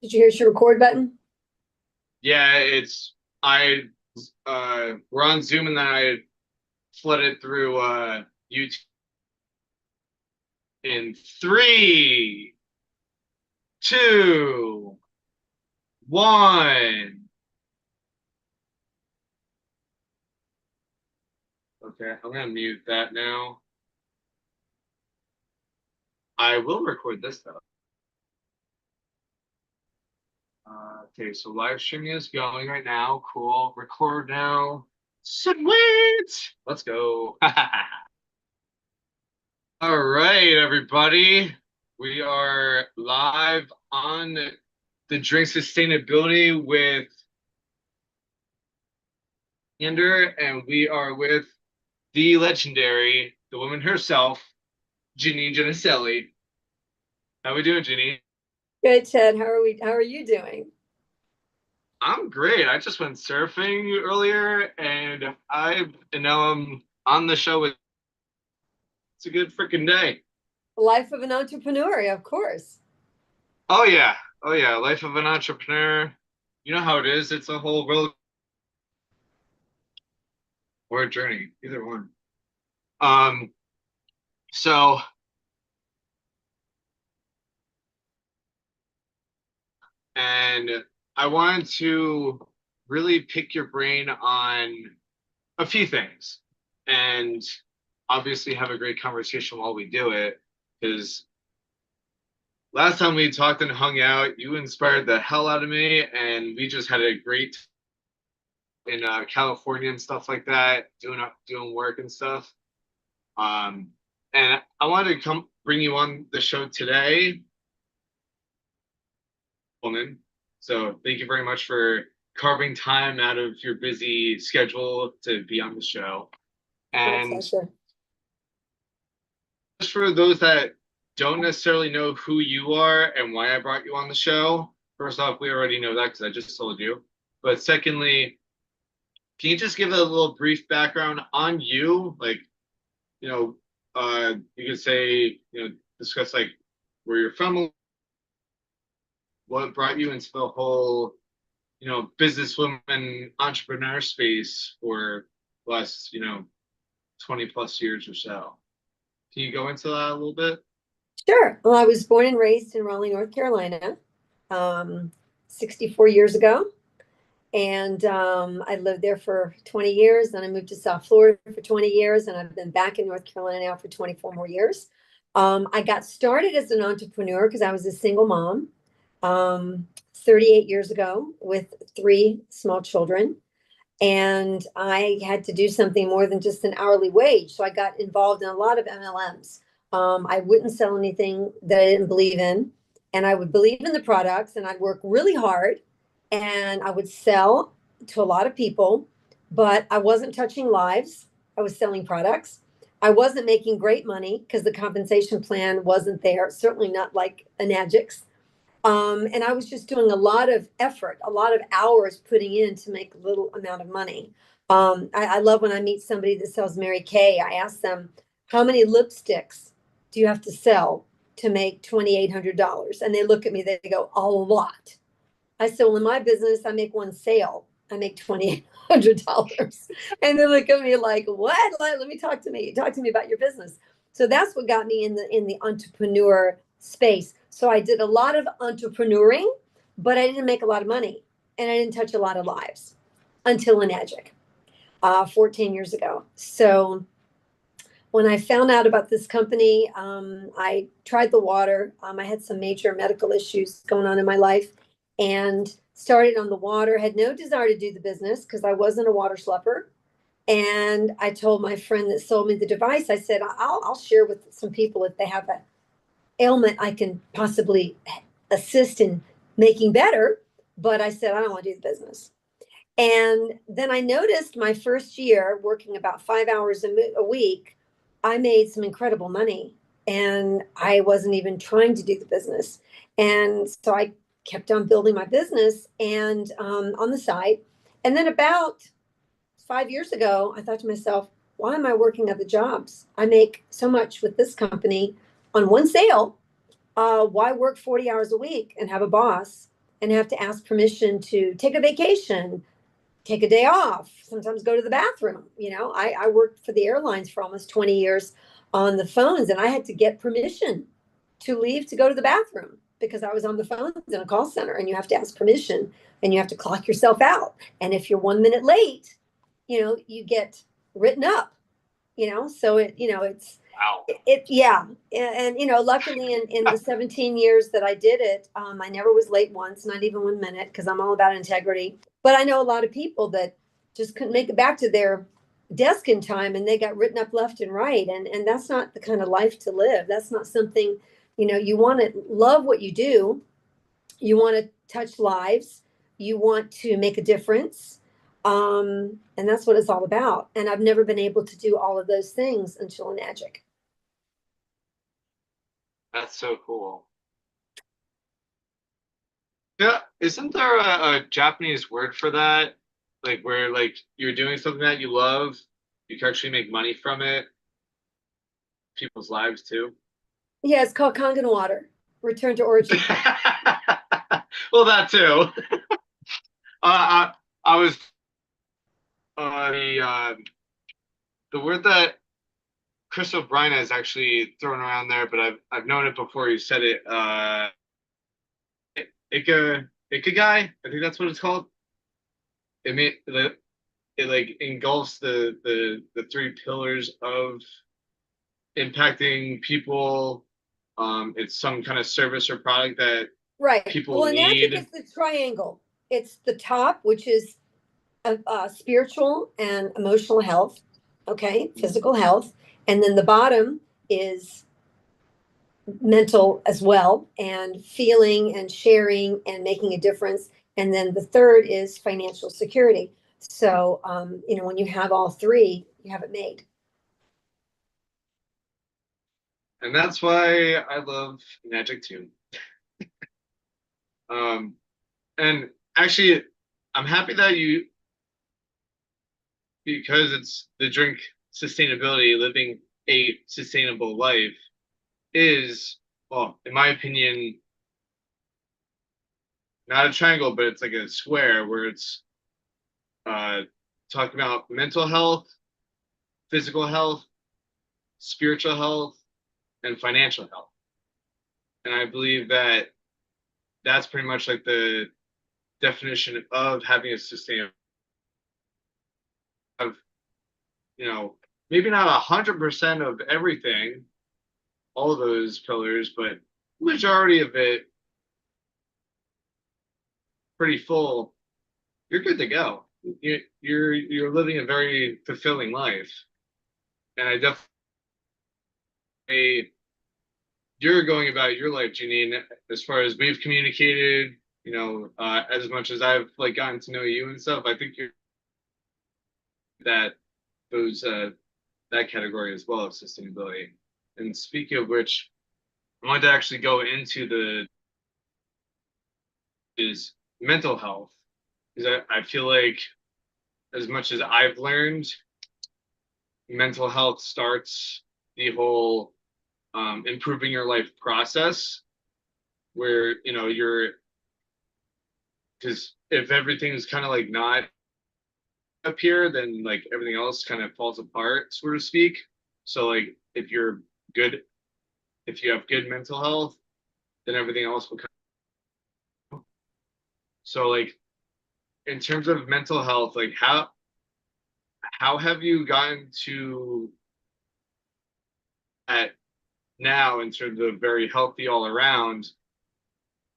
Did you hear your record button? Yeah, it's I we're on Zoom and then I flooded through YouTube in three, two, one. Okay, I'm gonna mute that now. I will record this though. Okay, so live streaming is going right now. Cool. Record now. Sweet. Let's go. All right, everybody. We are live on the drink sustainability with Ander, and we are with the legendary, the woman herself, Janine Jannicelli. How we doing, Janine? Good, Ted. How are we? How are you doing? I'm great. I just went surfing earlier, and now I'm on the show with. It's a good freaking day. Life of an entrepreneur, of course. Oh yeah, oh yeah. Life of an entrepreneur. You know how it is. It's a whole road or a journey, either one. Um, so and I wanted to really pick your brain on a few things and obviously have a great conversation while we do it. Because last time we talked and hung out, you inspired the hell out of me, and we just had a great in California and stuff like that, doing work and stuff. Um, and I wanted to come bring you on the show today, woman. So thank you very much for carving time out of your busy schedule to be on the show. My And pleasure. just for those that don't necessarily know who you are and why I brought you on the show, first off, we already know that because I just told you. But secondly, can you just give a little brief background on you? Like, you know, you could say, discuss like where you're from, what brought you into the whole, businesswoman entrepreneur space for the last, 20 plus years or so. Can you go into that a little bit? Sure. Well, I was born and raised in Raleigh, North Carolina, um, 64 years ago. And I lived there for 20 years. Then I moved to South Florida for 20 years. And I've been back in North Carolina now for 24 more years. I got started as an entrepreneur because I was a single mom 38 years ago with three small children. And I had to do something more than just an hourly wage. So I got involved in a lot of MLMs. I wouldn't sell anything that I didn't believe in, and I would believe in the products, and I'd work really hard, and I would sell to a lot of people, but I wasn't touching lives. I was selling products. I wasn't making great money because the compensation plan wasn't there, certainly not like Anagix. And I was just doing a lot of effort, a lot of hours putting in to make a little amount of money. I love when I meet somebody that sells Mary Kay. I ask them, how many lipsticks do you have to sell to make $2,800? And they look at me, they go, a lot. I said, well, in my business, I make one sale. I make $2,800. And they look at me like, what? Let me talk to me. Talk to me about your business. So that's what got me in the entrepreneur space. So I did a lot of entrepreneuring, but I didn't make a lot of money and I didn't touch a lot of lives until Enagic, 14 years ago. So when I found out about this company, I tried the water. I had some major medical issues going on in my life and started on the water. Had no desire to do the business because I wasn't a water schlepper. And I told my friend that sold me the device, I said, I'll share with some people if they have an ailment I can possibly assist in making better. But I said, I don't want to do the business. And then I noticed my first year working about 5 hours a week, I made some incredible money and I wasn't even trying to do the business. And so I kept on building my business and on the side. And then about 5 years ago, I thought to myself, why am I working other jobs? I make so much with this company on one sale. Why work 40 hours a week and have a boss and have to ask permission to take a vacation, take a day off, sometimes go to the bathroom. I worked for the airlines for almost 20 years on the phones, and I had to get permission to leave to go to the bathroom because I was on the phones in a call center, and you have to ask permission and you have to clock yourself out. And if you're 1 minute late, you get written up, so it's, Wow. yeah. And luckily in the 17 years that I did it, I never was late once, not even 1 minute, because I'm all about integrity. But I know a lot of people that just couldn't make it back to their desk in time, and they got written up left and right. And that's not the kind of life to live. That's not something, you want to love what you do. You want to touch lives. You want to make a difference. And that's what it's all about. And I've never been able to do all of those things until Magic. That's so cool. Yeah, isn't there a Japanese word for that? Like where like you're doing something that you love, you can actually make money from it, people's lives too. Yeah, it's called Kangen water. Return to origin. Well, that too. I was the word that Chris O'Brien has actually thrown around there, but I've known it before you said it. Ikigai, I think that's what it's called. It like engulfs the three pillars of impacting people. It's some kind of service or product that Right. people Well, in Magic, need. it's the triangle. It's the top, which is spiritual and emotional health, okay, physical health. And then the bottom is mental as well, and feeling and sharing and making a difference. And then the third is financial security. So, when you have all three, you have it made. And that's why I love Magic too. And actually, I'm happy that because it's the drink sustainability, living a sustainable life is, well, in my opinion, not a triangle, but it's like a square where it's uh, talking about mental health, physical health, spiritual health, and financial health. And I believe that that's pretty much like the definition of having a sustainable, of, maybe not 100% of everything, all of those pillars, but majority of it pretty full, you're good to go. You're living a very fulfilling life. And I definitely, you're going about your life, Janine, as far as we've communicated, as much as I've like gotten to know you and stuff, I think you're that those that category as well of sustainability. And speaking of which, I wanted to actually go into the is mental health, because I feel like as much as I've learned, mental health starts the whole improving your life process, where you're, because if everything's kind of like not up here, then like everything else kind of falls apart, so to speak. So like if you have good mental health, then everything else will come. So like in terms of mental health, like how have you gotten to at now in terms of very healthy all around?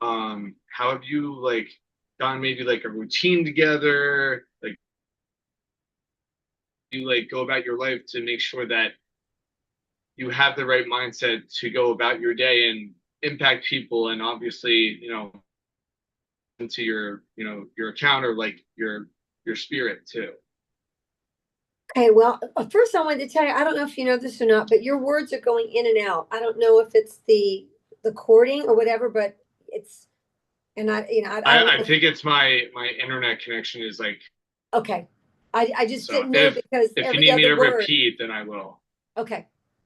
How have you like gotten maybe like a routine together? Like you like go about your life to make sure that you have the right mindset to go about your day and impact people, and obviously, into your account, or like your spirit too. Okay, well, first I wanted to tell you, I don't know if you know this or not, but your words are going in and out. I don't know if it's the cording or whatever, but it's, and I don't I know. think it's my internet connection is like, Okay. I just so didn't know because if you every need me other to word. repeat, then I will. Okay.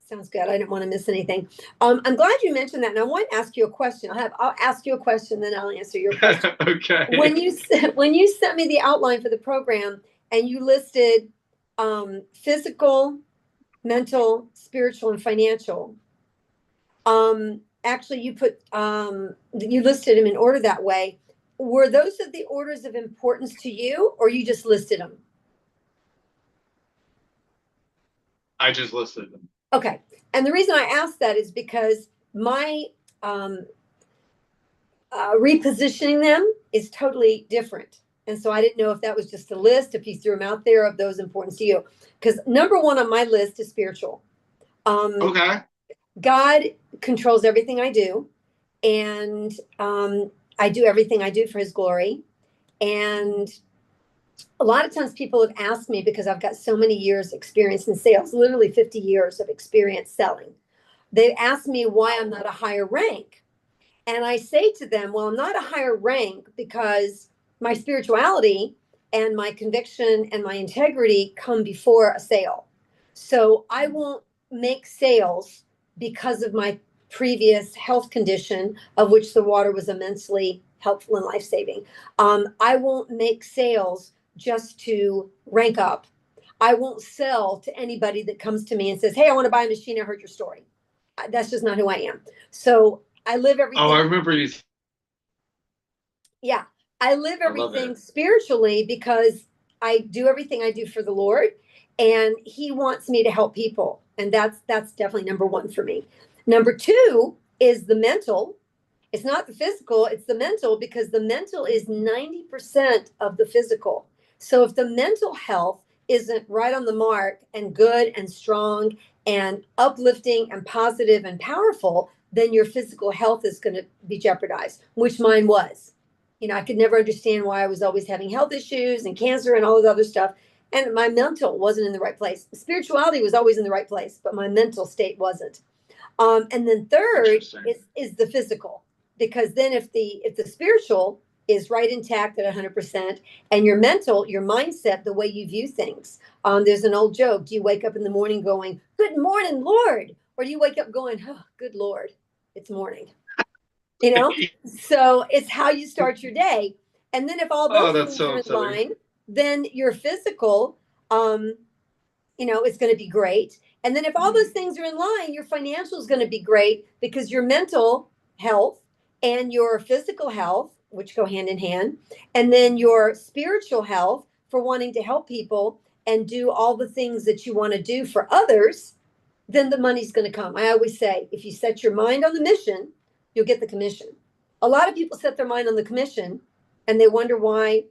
Sounds good. I didn't want to miss anything. I'm glad you mentioned that. And I want to ask you a question. I'll ask you a question, then I'll answer your question. Okay. When you sent me the outline for the program and you listed physical, mental, spiritual, and financial, actually you put you listed them in order that way. Were those of the orders of importance to you, or you just listed them? I just listed them. Okay. And the reason I asked that is because my repositioning them is totally different. And so I didn't know if that was just a list, if you threw them out there of those importance to you. Because number one on my list is spiritual. Okay. God controls everything I do. And I do everything I do for his glory. And a lot of times people have asked me, because I've got so many years experience in sales, literally 50 years of experience selling. They ask me why I'm not a higher rank. And I say to them, well, I'm not a higher rank because my spirituality and my conviction and my integrity come before a sale. So I won't make sales because of my previous health condition, of which the water was immensely helpful and life-saving. I won't make sales just to rank up. I won't sell to anybody that comes to me and says, hey, I want to buy a machine. I heard your story. That's just not who I am. So I live everything. Oh, I remember you. Yeah. I live everything spiritually because I do everything I do for the Lord, and he wants me to help people. And that's definitely number one for me. Number two is the mental. It's not the physical, it's the mental, because the mental is 90% of the physical. So if the mental health isn't right on the mark and good and strong and uplifting and positive and powerful, then your physical health is going to be jeopardized, which mine was. You know, I could never understand why I was always having health issues and cancer and all this other stuff. And my mental wasn't in the right place. Spirituality was always in the right place, but my mental state wasn't. And then third is the physical, because then if the spiritual is right intact at 100%, and your mental, your mindset, the way you view things. There's an old joke. Do you wake up in the morning going, good morning, Lord? Or do you wake up going, oh, good Lord, it's morning? You know, so it's how you start your day. And then if all those things are in line, then your physical, you know, is going to be great. And then if all those things are in line, your financial is going to be great, because your mental health and your physical health, which go hand in hand, and then your spiritual health for wanting to help people and do all the things that you want to do for others, then the money's going to come. I always say, if you set your mind on the mission, you'll get the commission. A lot of people set their mind on the commission and they wonder why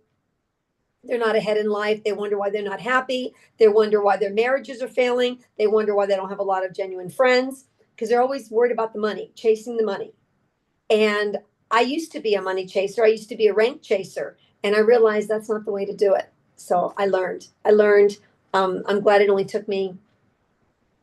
they're not ahead in life. They wonder why they're not happy. They wonder why their marriages are failing. They wonder why they don't have a lot of genuine friends, because they're always worried about the money, chasing the money. And I used to be a money chaser. I used to be a rank chaser. And I realized that's not the way to do it. So I learned. I'm glad it only took me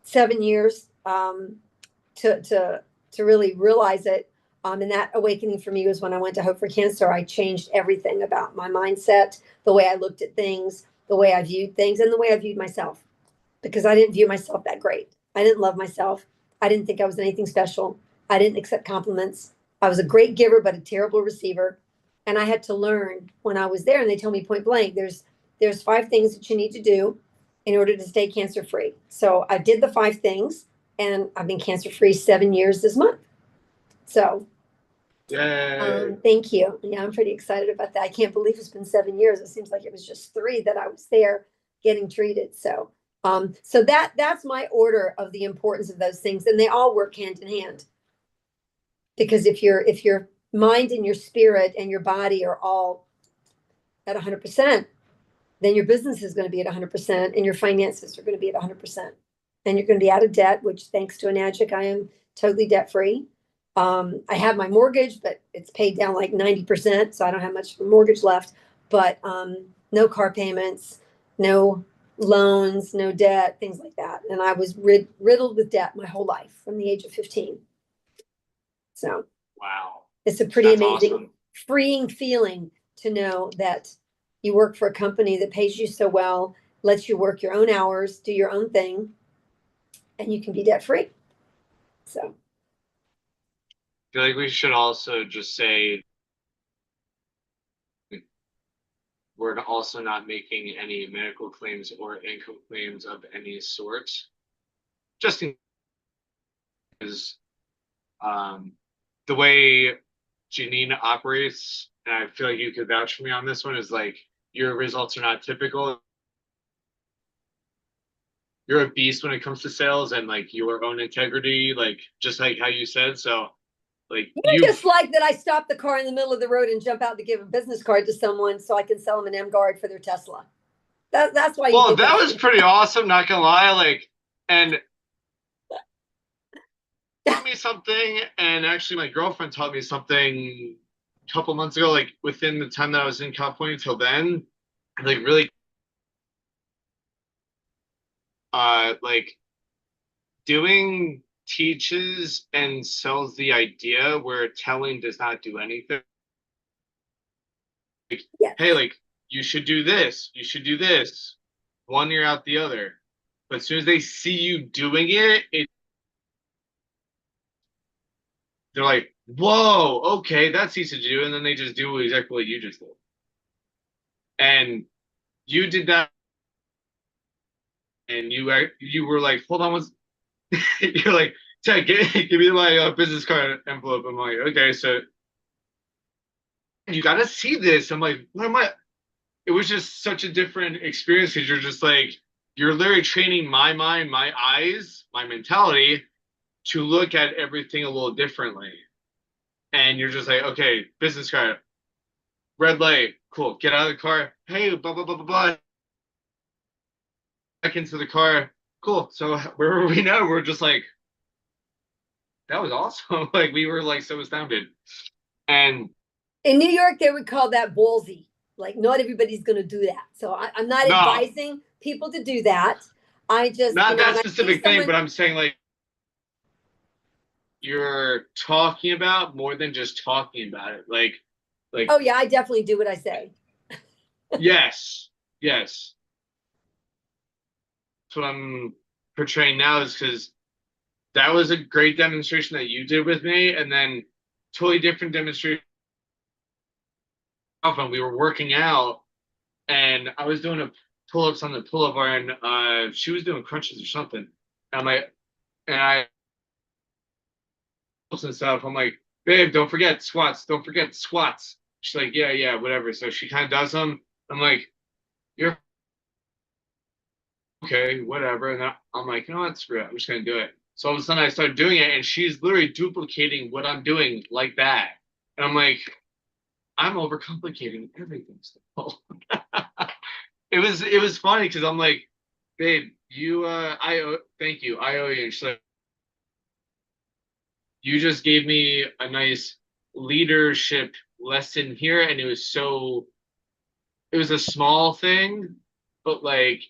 7 years to really realize it. And that awakening for me was when I went to Hope for Cancer. I changed everything about my mindset, the way I looked at things, the way I viewed things, and the way I viewed myself, because I didn't view myself that great. I didn't love myself. I didn't think I was anything special. I didn't accept compliments. I was a great giver, but a terrible receiver. And I had to learn when I was there, and they told me point blank, there's 5 things that you need to do in order to stay cancer free. So I did the 5 things, and I've been cancer free 7 years this month. So thank you. Yeah, I'm pretty excited about that. I can't believe it's been 7 years. It seems like it was just 3 that I was there getting treated. So that's my order of the importance of those things, and they all work hand in hand. Because if your mind and your spirit and your body are all at 100%, then your business is going to be at 100%, and your finances are going to be at 100%. And you're going to be out of debt, which, thanks to Enagic, I am totally debt free. I have my mortgage, but it's paid down like 90%, so I don't have much mortgage left. But no car payments, no loans, no debt, things like that. And I was riddled with debt my whole life from the age of 15. So wow, it's a pretty amazing, awesome, freeing feeling to know that you work for a company that pays you so well, lets you work your own hours, do your own thing, and you can be debt free. So I feel like we should also just say we're also not making any medical claims or income claims of any sort. Just because the way Janine operates, and I feel like you could vouch for me on this one, is like your results are not typical. You're a beast when it comes to sales and like your own integrity, like just like how you said. So like you just like that I stop the car in the middle of the road and jump out to give a business card to someone so I can sell them an M guard for their Tesla. That's why you well, think that was pretty awesome, not gonna lie. Like, and taught me something, and actually my girlfriend taught me something a couple months ago, like within the time that I was in California till then, like really like doing teaches and sells the idea where telling does not do anything. Like, yes. hey, like you should do this, you should do this, one ear out the other. But as soon as they see you doing it, they're like, whoa, okay, that's easy to do. And then they just do exactly what you just did. And you did that. And you were like, hold on, you're like, Ted, give me my business card envelope. I'm like, okay, so you got to see this. I'm like, what am I? It was just such a different experience because you're just like, you're literally training my mind, my eyes, my mentality to look at everything a little differently. And you're just like, okay, business card, red light, cool, get out of the car. Hey, blah, blah, blah, blah, blah. Back into the car. Cool. So where were we now? We're just like, that was awesome. Like we were like so astounded. And in New York, they would call that ballsy. Like not everybody's going to do that. So I'm not advising people to do that. I just not that specific thing, but I'm saying like you're talking about more than just talking about it. Like oh yeah, I definitely do what I say. yes. Yes. That's what I'm portraying now is because that was a great demonstration that you did with me, and then totally different demonstration. We were working out, and I was doing a pull-ups on the pull-up bar, and she was doing crunches or something. And I'm like, and I and stuff. I'm like, babe, don't forget squats. Don't forget squats. She's like, yeah, yeah, whatever. So she kind of does them. I'm like, you're okay, whatever. And I'm like, you know what, screw it. I'm just gonna do it. So all of a sudden I started doing it, and she's literally duplicating what I'm doing like that. And I'm like, I'm overcomplicating everything still. It was funny because I'm like, babe, thank you. I owe you. And she's like, you just gave me a nice leadership lesson here, and it was a small thing, but like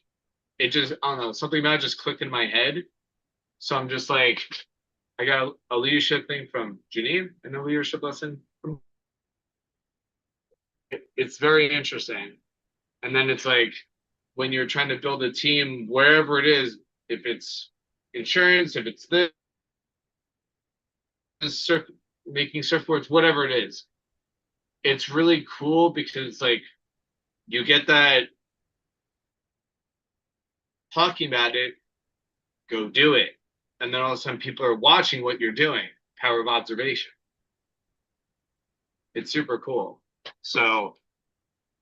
it just, I don't know, something about it just clicked in my head. So I'm just like, I got a leadership thing from Janine and a leadership lesson from. It's very interesting. And then it's like when you're trying to build a team, wherever it is, if it's insurance, if it's this, making surfboards, whatever it is, it's really cool because like you get that talking about it, go do it. And then all of a sudden people are watching what you're doing. Power of observation. It's super cool. So,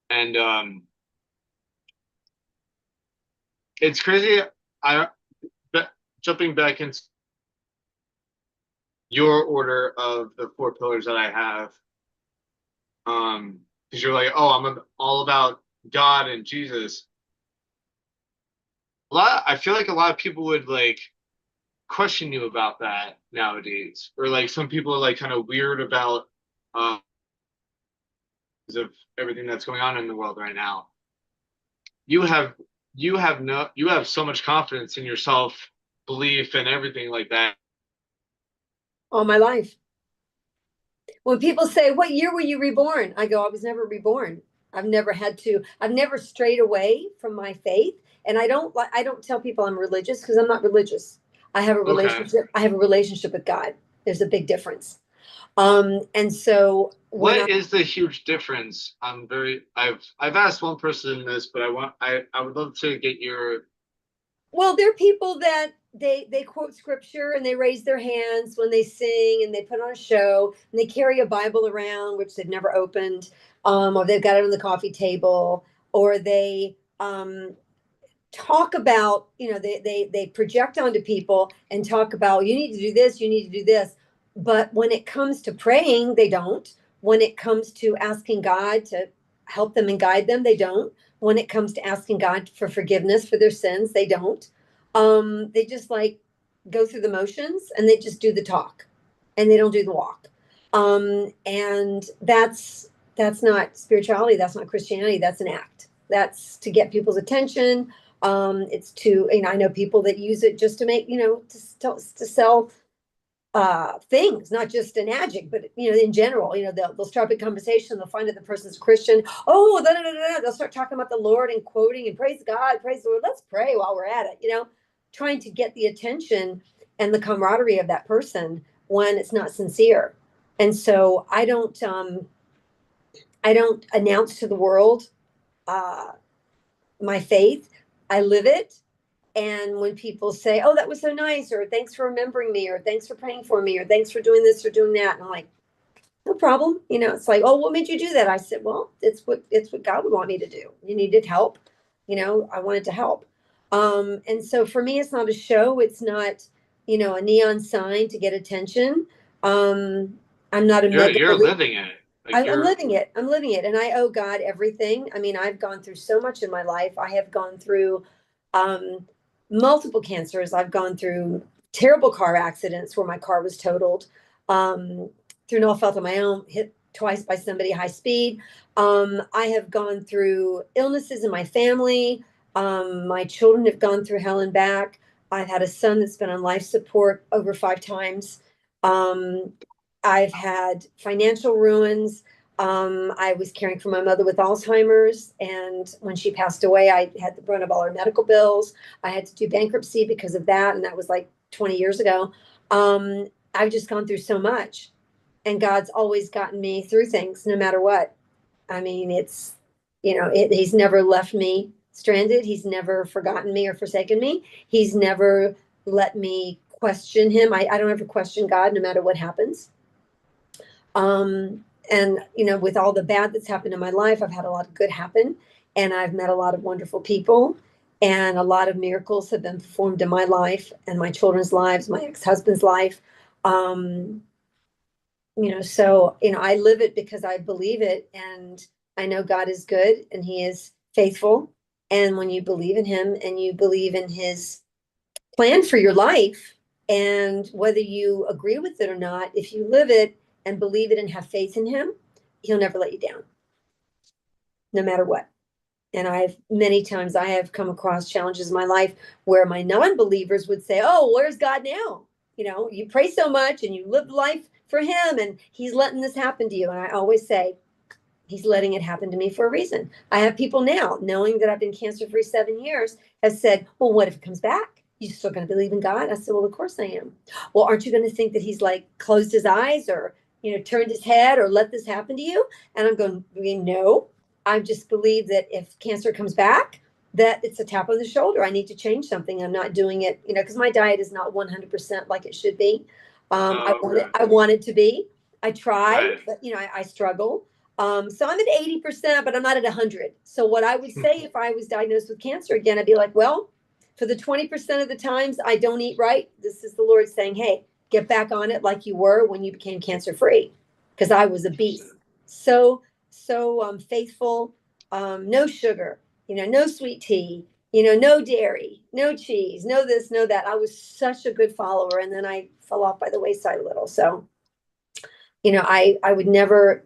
and it's crazy. Jumping back into your order of the 4 pillars that I have, because you're like, oh, I'm all about God and Jesus. I feel like a lot of people would like question you about that nowadays, or like some people are like kind of weird about of everything that's going on in the world right now. You have so much confidence in yourself, belief, and everything like that. All my life. When people say, what year were you reborn? I go, I was never reborn. I've never strayed away from my faith. And I don't tell people I'm religious because I'm not religious. I have a Okay. relationship. I have a relationship with God. There's a big difference. And so when What is the huge difference? I've asked one person this, but I would love to get your. well, there are people that they quote scripture and they raise their hands when they sing and they put on a show and they carry a Bible around which they've never opened, or they've got it on the coffee table, or they talk about, they project onto people and talk about, you need to do this, you need to do this. But when it comes to praying, they don't. When it comes to asking God to help them and guide them, they don't. When it comes to asking God for forgiveness for their sins, they don't. They just like go through the motions and they just do the talk and they don't do the walk. And that's not spirituality, that's not Christianity, that's an act. That's to get people's attention. It's to, I know people that use it just to make, to sell things, not just an adjunct, but in general, they'll start a conversation, they'll find that the person's Christian. Oh, da, da, da, da. They'll start talking about the Lord and quoting and praise God, praise the Lord. Let's pray while we're at it, trying to get the attention and the camaraderie of that person when it's not sincere. And so I don't announce to the world uh, my faith. I live it. And when people say, "Oh, that was so nice," or "Thanks for remembering me," or "Thanks for praying for me," or "Thanks for doing this or doing that," and I'm like, "No problem." It's like, "Oh, what made you do that?" I said, "Well, it's what God would want me to do. You needed help. I wanted to help." And so for me, it's not a show. It's not, a neon sign to get attention. I'm not a mega. You're living it. Like I'm you're. living it. I'm living it. And I owe God everything. I mean, I've gone through so much in my life. I have gone through um, multiple cancers. I've gone through terrible car accidents where my car was totaled, through no fault of my own, hit twice by somebody high speed. I have gone through illnesses in my family. My children have gone through hell and back. I've had a son that's been on life support over 5 times. Um, I've had financial ruins. I was caring for my mother with Alzheimer's, and when she passed away, I had the brunt of all her medical bills. I had to do bankruptcy because of that, and that was like 20 years ago. I've just gone through so much, and God's always gotten me through things, no matter what. I mean, He's never left me stranded. He's never forgotten me or forsaken me. He's never let me question him. I don't ever question God, no matter what happens. And with all the bad that's happened in my life, I've had a lot of good happen, and I've met a lot of wonderful people, and a lot of miracles have been performed in my life and my children's lives, my ex-husband's life. Um, so I live it because I believe it, and I know God is good and He is faithful. And when you believe in Him and you believe in His plan for your life, and whether you agree with it or not, if you live it and believe it and have faith in him, he'll never let you down, no matter what. And many times I have come across challenges in my life where my non-believers would say, "Oh, where's God now? You pray so much and you live life for him and he's letting this happen to you." And I always say, He's letting it happen to me for a reason. I have people now, knowing that I've been cancer-free 7 years, have said, "Well, what if it comes back? You still going to believe in God?" I said, "Well, of course I am." "Well, aren't you going to think that he's like closed his eyes or, turned his head or let this happen to you?" And I'm going, "No, I just believe that if cancer comes back, that it's a tap on the shoulder. I need to change something. I'm not doing it, because my diet is not 100% like it should be. I want it to be. I try, Right. but I struggle. So I'm at 80%, but I'm not at 100. So what I would say if I was diagnosed with cancer again, I'd be like, well, for the 20% of the times I don't eat right, this is the Lord saying, hey, get back on it like you were when you became cancer free. Because I was a beast. So faithful, no sugar, no sweet tea, no dairy, no cheese, no this, no that. I was such a good follower. And then I fell off by the wayside a little. So, I would never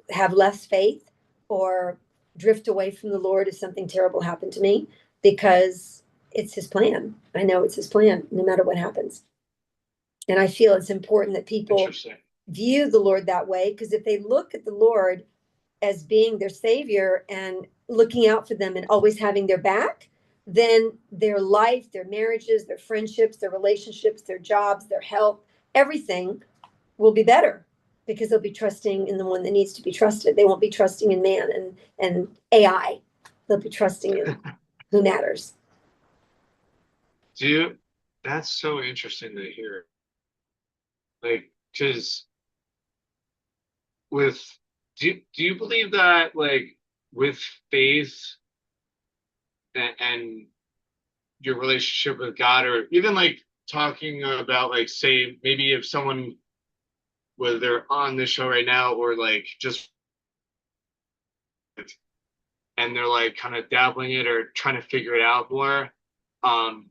have less faith or drift away from the Lord if something terrible happened to me, because it's his plan. I know it's his plan no matter what happens. And I feel it's important that people view the Lord that way, because if they look at the Lord as being their savior and looking out for them and always having their back, then their life, their marriages, their friendships, their relationships, their jobs, their health, everything will be better because they'll be trusting in the one that needs to be trusted. They won't be trusting in man and AI. They'll be trusting in who matters. That's so interesting to hear. Like, because with, do you believe that, like, with faith and your relationship with God, or even like talking about, like, say, maybe if someone, whether they're on this show right now or like just, and they're like kind of dabbling it or trying to figure it out more, um,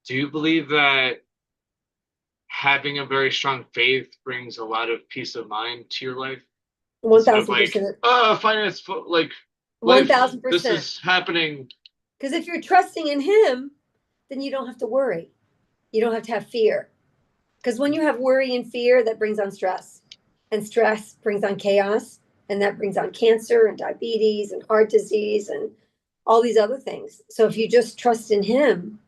do you believe that having a very strong faith brings a lot of peace of mind to your life? Instead of like, 1,000%. finance, like life, this 1,000%. is happening. Because if you're trusting in him, then you don't have to worry. You don't have to have fear. Because when you have worry and fear, that brings on stress. And stress brings on chaos. And that brings on cancer and diabetes and heart disease and all these other things. So if you just trust in him,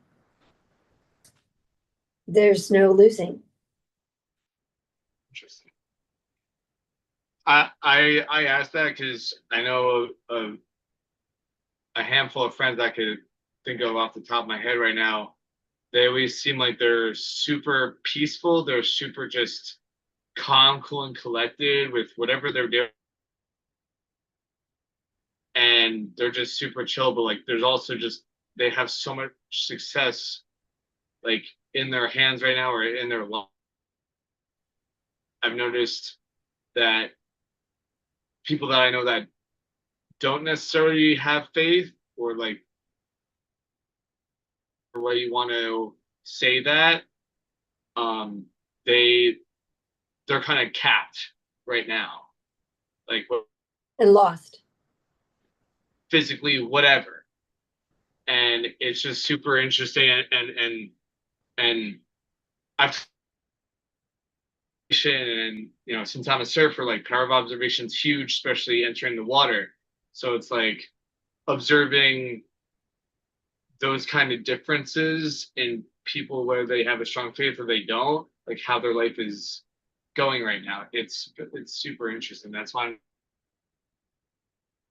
there's no losing. Interesting. I asked that because I know a handful of friends I could think of off the top of my head right now. They always seem like they're super peaceful. They're super just calm, cool, and collected with whatever they're doing. And they're just super chill, but like there's also just, they have so much success like in their hands right now or in their life. I've noticed that people that I know that don't necessarily have faith, or like, the way you want to say that, um, they they're kind of capped right now, like And lost. physically, whatever. And it's just super interesting, and I've, and since I'm a surfer, like power of observation is huge, especially entering the water. So it's like observing those kind of differences in people, whether they have a strong faith or they don't, like how their life is going right now. It's super interesting. That's why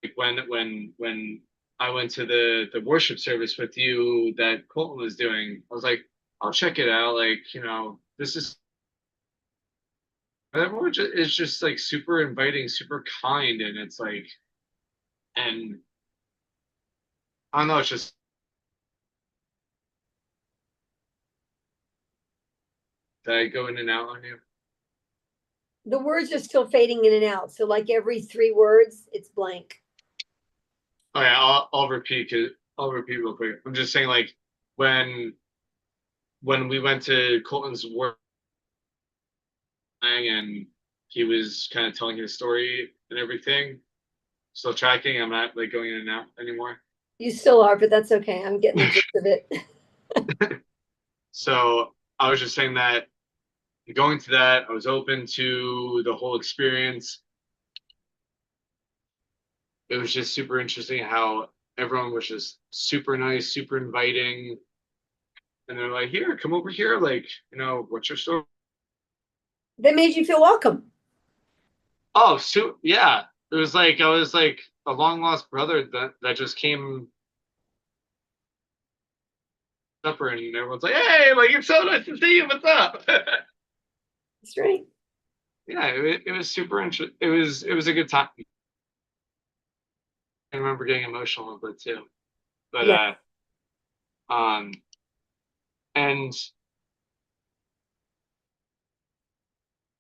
like when I went to the worship service with you that Colton was doing, I was like, I'll check it out. Like, this is, everyone is just like super inviting, super kind, and it's like, and I don't know, it's just, did I go in and out on you? The words are still fading in and out. So like every 3 words, it's blank. Oh yeah, I'll repeat it. I'll repeat real quick. I'm just saying, like, when we went to Colton's work and he was kind of telling his story and everything. Still tracking. I'm not like going in and out anymore. You still are, but that's okay. I'm getting the gist of it. So I was just saying that going to that, I was open to the whole experience. It was just super interesting how everyone was just super nice, super inviting. And they're like, here, come over here. Like, what's your story? They made you feel welcome. Oh, so yeah. It was like I was like a long lost brother that just came supper, and everyone's like, hey, like, it's so nice to see you. What's up? That's right. Yeah, it was super interesting. It was a good time. I remember getting emotional a little bit too. But Yeah. And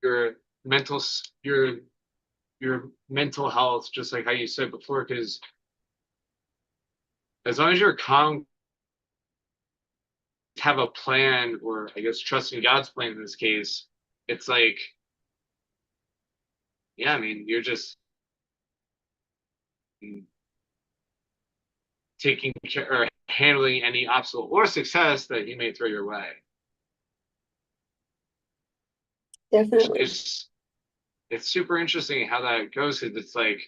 your mental your your mental health, just like how you said before, because as long as you're calm, have a plan, or I guess trusting God's plan in this case, it's like, yeah, I mean, you're just taking care or handling any obstacle or success that He may throw your way. Definitely. It's super interesting how that goes, because it's like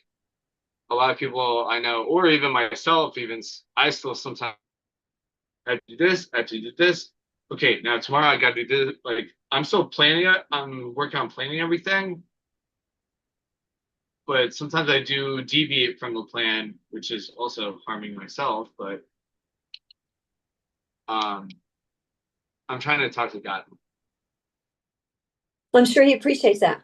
a lot of people I know, or even myself, even I still sometimes I have to do this, I have to do this. Okay, now tomorrow I gotta do this. Like I'm still planning it. I'm working on planning everything. But sometimes I do deviate from the plan, which is also harming myself. But um, I'm trying to talk to God. I'm sure he appreciates that.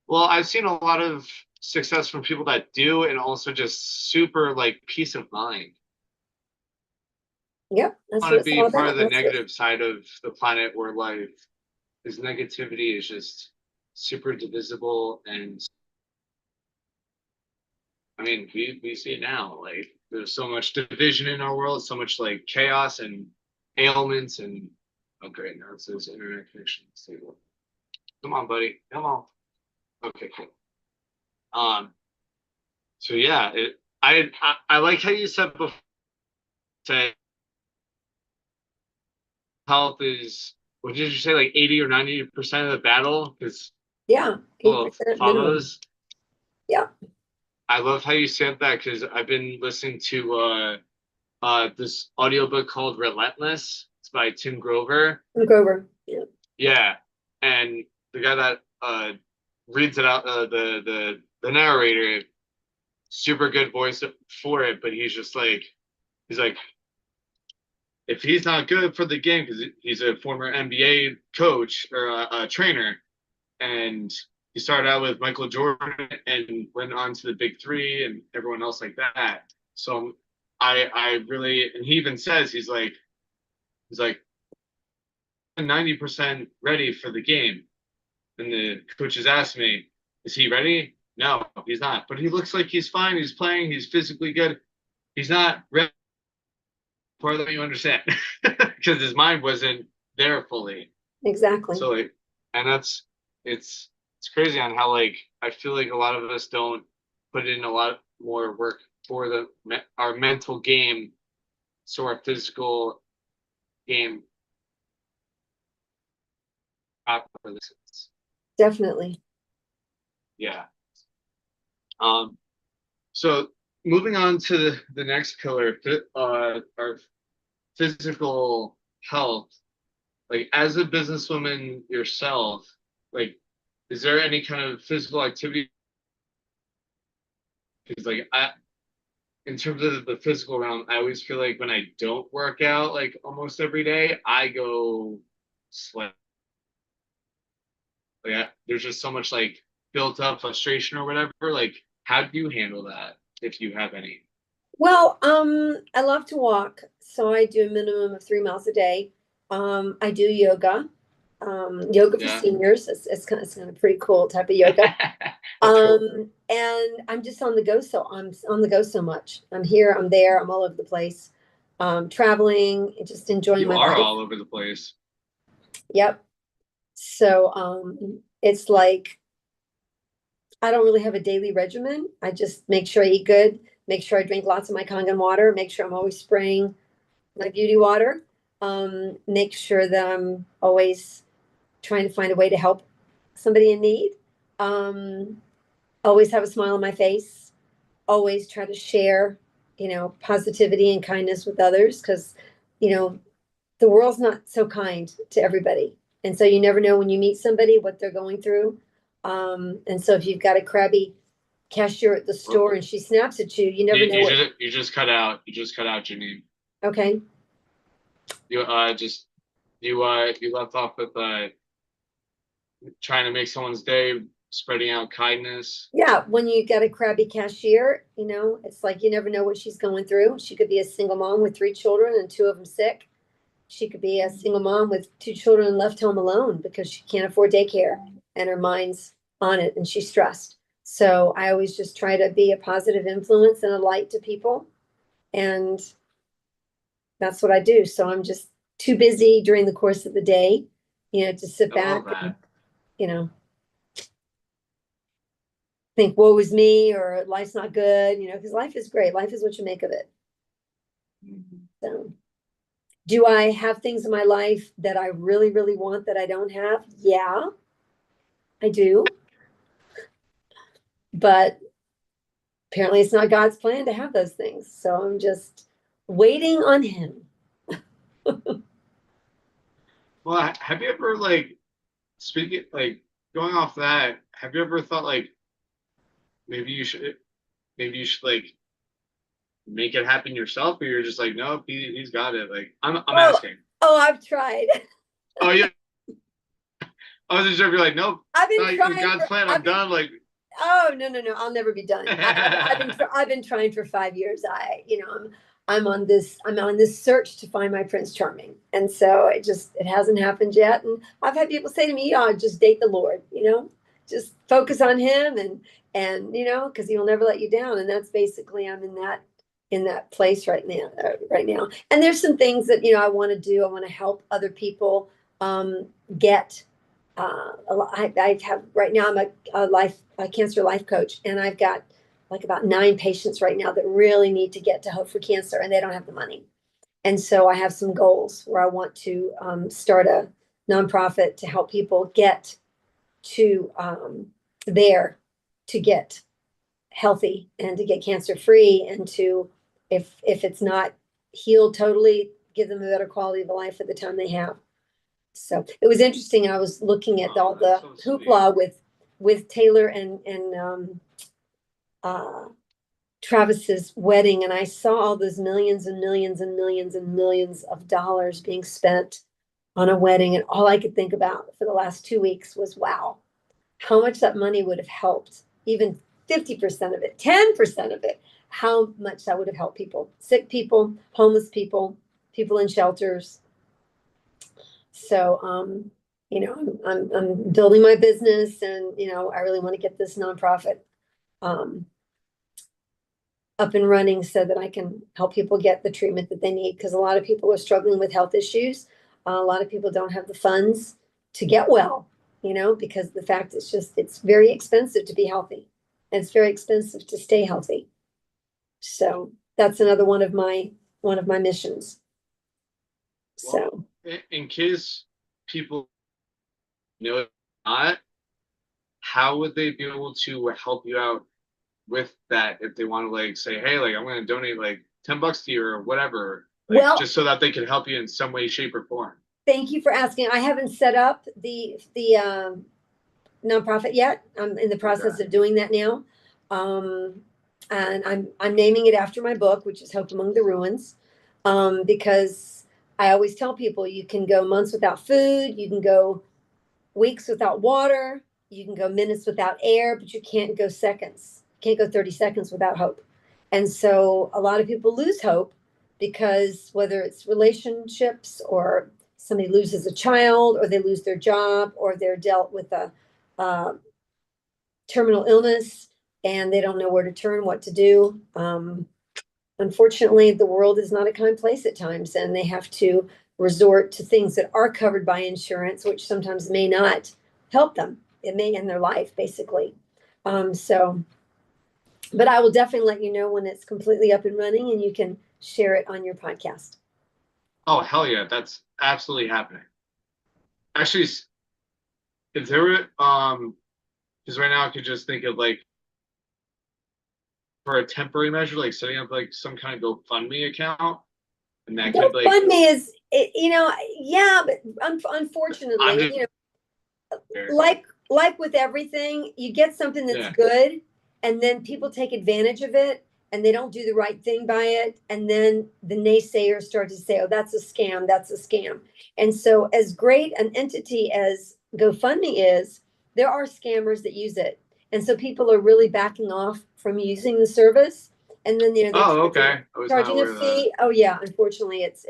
Well, I've seen a lot of success from people that do, and also just super like peace of mind. Yep, I that's want what to it's be all part of about. the That's what, negative side of the planet where life is negativity is just super divisible. And I mean, we see it now. Like there's so much division in our world, so much like chaos and ailments and oh great, now it says internet connection stable. Come on, buddy. Come on. Okay, cool. Um, so yeah, I like how you said before say health is what did you say, like 80 or 90% of the battle? Because yeah, well 8% minimum. follows. Yeah, I love how you said that because I've been listening to this audiobook called Relentless. It's by Tim Grover. Grover. Yeah, Yeah. And the guy that reads it out, the narrator, super good voice for it, but he's like, if he's not good for the game, because he's a former NBA coach or a trainer, and he started out with Michael Jordan and went on to the big three and everyone else like that. So I really, and he even says he's like 90% ready for the game. And the coaches asked me, is he ready? No, he's not. But he looks like he's fine. He's playing. He's physically good. He's not ready. Part that you understand, because his mind wasn't there fully. exactly. So like, and that's it's crazy on how like I feel like a lot of us don't put in a lot more work for our mental game, so our physical game properly. Definitely. Yeah. Um. So moving on to the next pillar, our physical health. Like as a businesswoman yourself, like, is there any kind of physical activity? Because like in terms of the physical realm, I always feel like when I don't work out like almost every day, I go sweat. Like there's just so much like built up frustration or whatever. Like, how do you handle that if you have any? Well, I love to walk, so I do a minimum of 3 miles a day. I do yoga, yoga for Yeah. seniors. It's kind of pretty cool type of yoga. That's cool. And I'm just on the go. So I'm on the go so much. I'm here, I'm there, I'm all over the place, traveling, just enjoying You my are life. all over the place. Yep. So, it's like I don't really have a daily regimen. I just make sure I eat good, make sure I drink lots of my Kangen water, make sure I'm always spraying my beauty water, make sure that I'm always trying to find a way to help somebody in need. Um, Always have a smile on my face, always try to share, positivity and kindness with others because, you know, the world's not so kind to everybody. And so you never know when you meet somebody what they're going through. And so if you've got a crabby cashier at the store and she snaps at you, you never know what. You just cut out. You just cut out, Janine. Okay. You just you left off with trying to make someone's day, spreading out kindness. Yeah, when you get a crabby cashier, it's like you never know what she's going through. She could be a single mom with 3 children and two of them sick. She could be a single mom with 2 children left home alone because she can't afford daycare and her mind's on it and she's stressed. So I always just try to be a positive influence and a light to people. And that's what I do. So I'm just too busy during the course of the day, to sit I love back and, that. you know, think woe is me or life's not good, because life is great. Life is what you make of it. So do I have things in my life that I really, really want that I don't have? Yeah, I do. But apparently it's not God's plan to have those things. So I'm just waiting on him. Well, have you ever like speaking like going off that, have you ever thought like maybe you should maybe you should like make it happen yourself, or you're just like, nope, he's got it. Like I'm Oh, asking. oh, I've tried. Oh yeah. I was just sure if you're like, nope, I've been not trying God's for, plan, I'm I've been, done. Like oh, no, no, no, I'll never be done. I've been trying for 5 years. I'm on this search to find my Prince Charming. And so it hasn't happened yet. And I've had people say to me, oh, just date the Lord, just focus on him cause he'll never let you down. And that's basically, I'm in that place right now. And there's some things that, I want to do. I want to help other people, get, I have right now. I'm a cancer life coach, and I've got like about 9 patients right now that really need to get to Hope for Cancer, and they don't have the money. And so I have some goals where I want to start a nonprofit to help people get to there to get healthy and to get cancer free, and to if it's not healed totally, give them a better quality of life at the time they have. So it was interesting. I was looking at all the so hoopla with Taylor and Travis's wedding, and I saw all those millions and millions and millions and millions of dollars being spent on a wedding, and all I could think about for the last 2 weeks was, wow, how much that money would have helped, even 50% of it, 10% of it, how much that would have helped people, sick people, homeless people, people in shelters. So, I'm building my business, and, I really want to get this nonprofit, um, up and running so that I can help people get the treatment that they need. Because a lot of people are struggling with health issues. A lot of people don't have the funds to get well, because the fact it's very expensive to be healthy, and it's very expensive to stay healthy. So that's another one of my missions. well, So. in case people know not, how would they be able to help you out with that if they want to like say, hey, like I'm going to donate like $10 to you or whatever, like Well, just so that they can help you in some way, shape, or form. thank you for asking. I haven't set up the nonprofit yet. I'm in the process of doing that now, and I'm naming it after my book, which is Hope Among the Ruins, because I always tell people you can go months without food, you can go weeks without water, you can go minutes without air, but you can't go seconds. You can't go 30 seconds without hope. And so a lot of people lose hope because whether it's relationships, or somebody loses a child, or they lose their job, or they're dealt with a terminal illness and they don't know where to turn, what to do. Unfortunately, the world is not a kind place at times, and they have to resort to things that are covered by insurance, which sometimes may not help them. It may end their life, basically. But I will definitely let you know when it's completely up and running, and you can share it on your podcast. Oh hell yeah, that's absolutely happening. Actually, if there were because right now I could just think of like for a temporary measure, like setting up like some kind of GoFundMe account, and that could like GoFundMe is, yeah, but I'm unfortunately, just like with everything, you get something that's yeah. good, and then people take advantage of it, and they don't do the right thing by it, and then the naysayers start to say, oh, that's a scam, that's a scam. And so as great an entity as GoFundMe is, there are scammers that use it, and so people are really backing off from using the service. And then they're Oh, okay. I was not charging a aware of that. fee. Oh yeah, unfortunately it's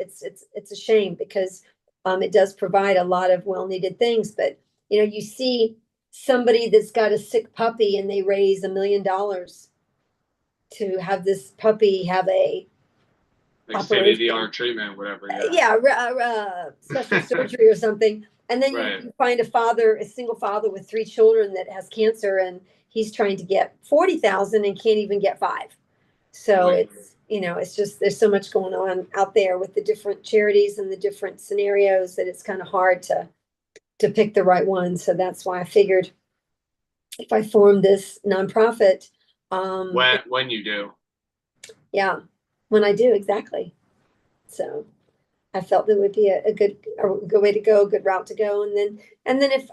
a shame, because it does provide a lot of well needed things. But you see somebody that's got a sick puppy, and they raise $1 million to have this puppy have a Like state of the operation. art treatment, whatever. Yeah. Special surgery or something. And then Right. you find a single father with 3 children that has cancer, and he's trying to get 40,000 and can't even get 5. So Right. it's just, there's so much going on out there with the different charities and the different scenarios that it's kind of hard to pick the right one. So that's why I figured if I formed this nonprofit, When you do. yeah, when I do, exactly. So I felt that would be a good way to go, a good route to go. And then if,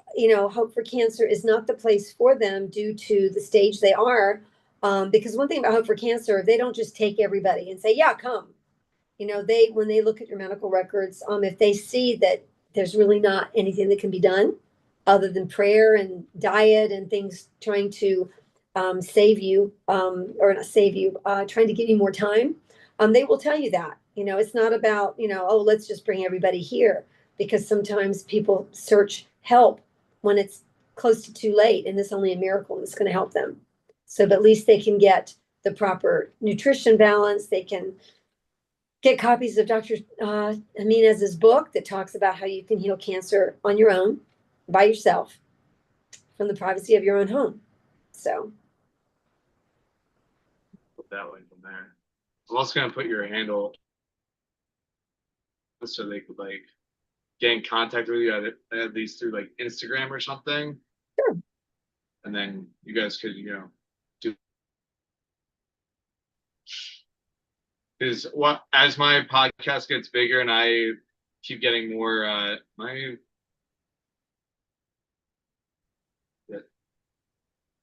Hope for Cancer is not the place for them due to the stage they are, because one thing about Hope for Cancer, they don't just take everybody and say, yeah, come. When they look at your medical records, if they see that there's really not anything that can be done other than prayer and diet and things trying to save you, or not save you, trying to give you more time, they will tell you that. It's not about, oh, let's just bring everybody here, because sometimes people search help when it's close to too late, and it's only a miracle that's going to help them. So, but at least they can get the proper nutrition balance. They can get copies of Dr. Jimenez's book that talks about how you can heal cancer on your own, by yourself, from the privacy of your own home. So Put that link in there. I'm also gonna put your handle so they could like get in contact with you at least through like Instagram or something. Sure. And then you guys could, do, because as my podcast gets bigger and I keep getting more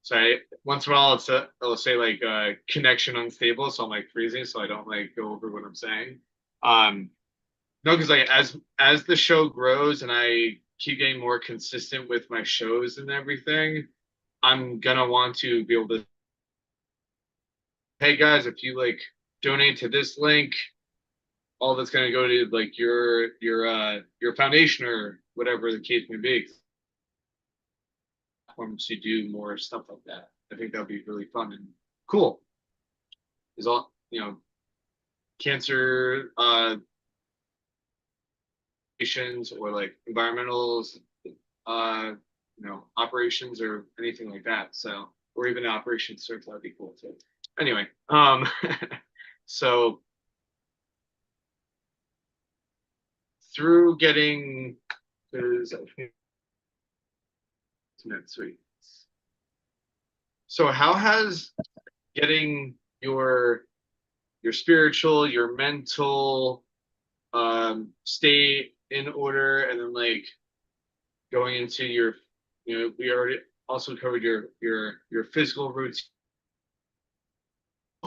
sorry, once in a while it'll say like connection unstable, so I'm like freezing so I don't like go over what I'm saying. No, because like as the show grows and I keep getting more consistent with my shows and everything, I'm gonna want to be able to, hey guys, if you like donate to this link, all that's gonna go to like your foundation or whatever the case may be. To do more stuff like that. I think that'd be really fun and cool. Is all cancer patients or like environmentals, operations or anything like that. So, or even Operation Surf, that'd be cool too. Anyway, so through getting sweet. So how has getting your spiritual, your mental state in order, and then like going into your, we already also covered your physical routine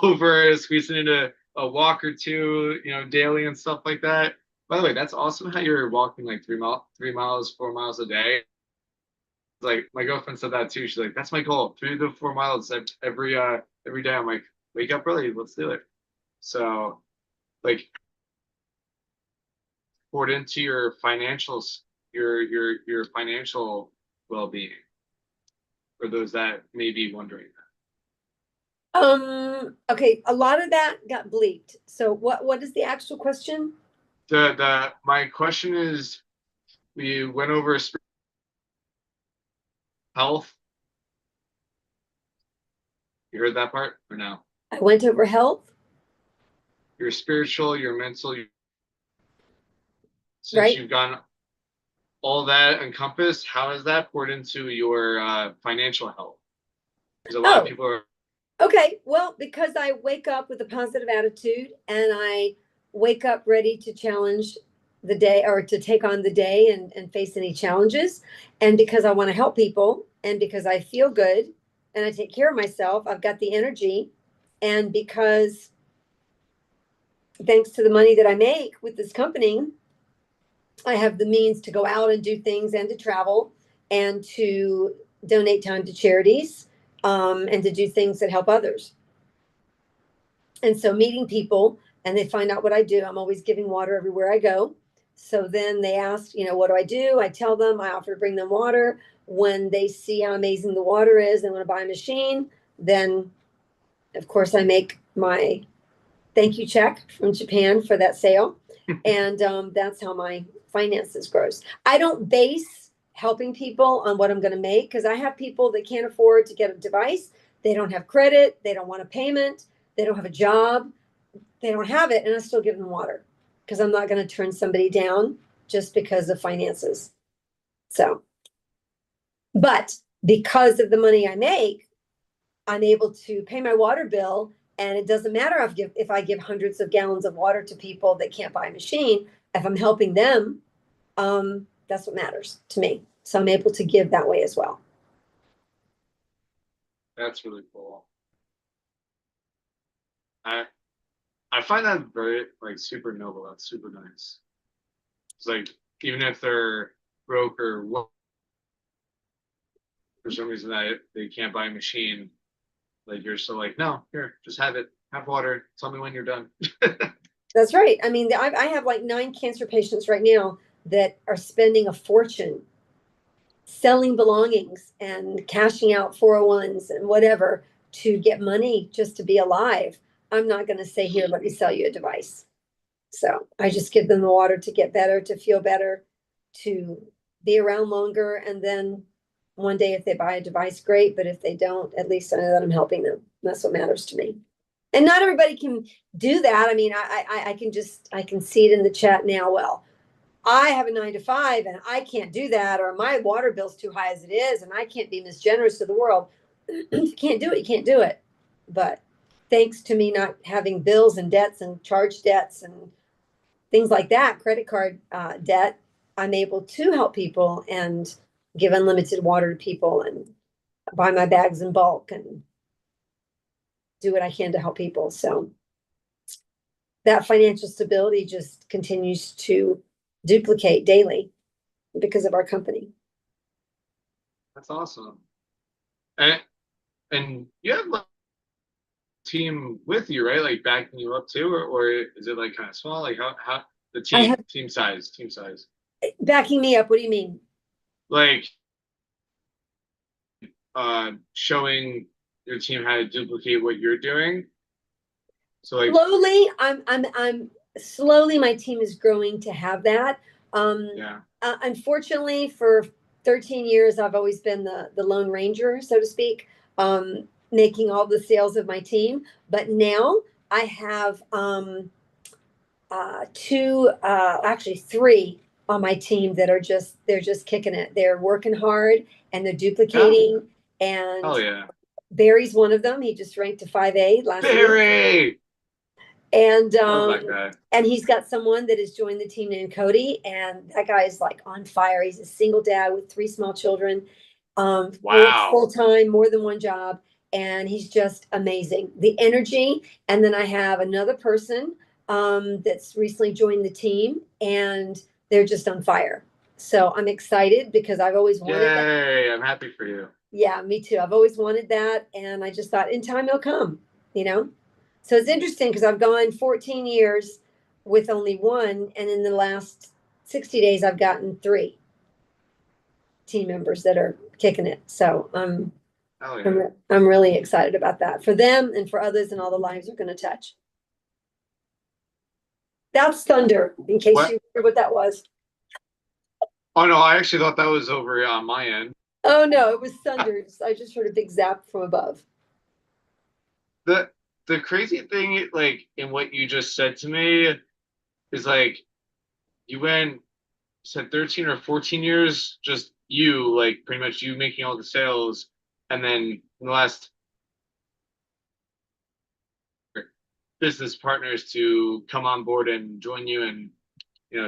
over squeezing into a walk or two, daily and stuff like that. By the way, that's awesome how you're walking like 3 miles, 4 miles a day. Like my girlfriend said that too. She's like, that's my goal, 3 to 4 miles every day. I'm like, wake up early, let's do it. So like poured into your financials, your financial well-being, for those that may be wondering that. Okay, a lot of that got bleeped. So what is the actual question? My question is, we went over health. You heard that part or no? I went over health. Your spiritual, your mental. Since right. You've gotten all that encompassed, how has that poured into your financial health? Because a lot of people are. Okay, well, because I wake up with a positive attitude and I wake up ready to challenge the day, or to take on the day and face any challenges. And because I want to help people, and because I feel good and I take care of myself, I've got the energy. And because thanks to the money that I make with this company, I have the means to go out and do things, and to travel, and to donate time to charities, and to do things that help others. And so meeting people, and they find out what I do. I'm always giving water everywhere I go. So then they ask, what do I do? I tell them, I offer to bring them water. When they see how amazing the water is, they want to buy a machine. Then, of course, I make my thank you check from Japan for that sale. And that's how my finances grows. I don't base helping people on what I'm going to make, because I have people that can't afford to get a device. They don't have credit. They don't want a payment. They don't have a job. They don't have it. And I still give them water, because I'm not going to turn somebody down just because of finances. So, but because of the money I make, I'm able to pay my water bill And it doesn't matter if I give hundreds of gallons of water to people that can't buy a machine. If I'm helping them, that's what matters to me. So I'm able to give that way as well. That's really cool. I I find that very like super noble. That's super nice. It's like even if they're broke or what for some reason that they can't buy a machine, like you're still like, no, here, just have it. Have water. Tell me when you're done. That's right. I mean, I have like 9 cancer patients right now that are spending a fortune selling belongings and cashing out 401s and whatever to get money just to be alive. I'm not going to say, here, let me sell you a device. So I just give them the water to get better, to feel better, to be around longer. And then one day, if they buy a device, great. But if they don't, at least I know that I'm helping them. That's what matters to me. And not everybody can do that. I mean, I can see it in the chat now. Well, I have a 9 to 5 and I can't do that, or my water bill's too high as it is, and I can't be Miss Generous to the world. If you can't do it, you can't do it. But thanks to me not having bills and debts and charge debts and things like that, credit card debt, I'm able to help people and give unlimited water to people and buy my bags in bulk and do what I can to help people. So that financial stability just continues to duplicate daily because of our company. That's awesome. And you have like a team with you, right? Like backing you up too, or is it like kind of small? Like how the team size. Backing me up, what do you mean? Like showing your team how to duplicate what you're doing. So like slowly, I'm slowly my team is growing to have that. Yeah. Unfortunately, for 13 years, I've always been the Lone Ranger, so to speak, making all the sales of my team. But now I have actually 3 on my team that are they're just kicking it. They're working hard and they're duplicating. And Oh yeah. Barry's one of them. He just ranked to 5A last week. Barry. And Love that guy. and he's got someone that has joined the team named Cody, and that guy is like on fire. He's a single dad with 3 small children, Wow. full time, more than one job, and he's just amazing. The energy, and then I have another person that's recently joined the team, and they're just on fire. So I'm excited because I've always wanted that. Yay! I'm happy for you. Yeah, me too. I've always wanted that, and I just thought in time it'll come, you know? So it's interesting because I've gone 14 years with only 1, and in the last 60 days, I've gotten 3 team members that are kicking it. So Oh, yeah. I'm really excited about that for them and for others and all the lives they're going to touch. That's thunder, in case you wonder what that was. Oh no, I actually thought that was over on my end. Oh no, it was thunder. I just heard a big zap from above. The crazy thing, like in what you just said to me, is like you said 13 or 14 years, just you, like pretty much you making all the sales, and then in the last business partners to come on board and join you and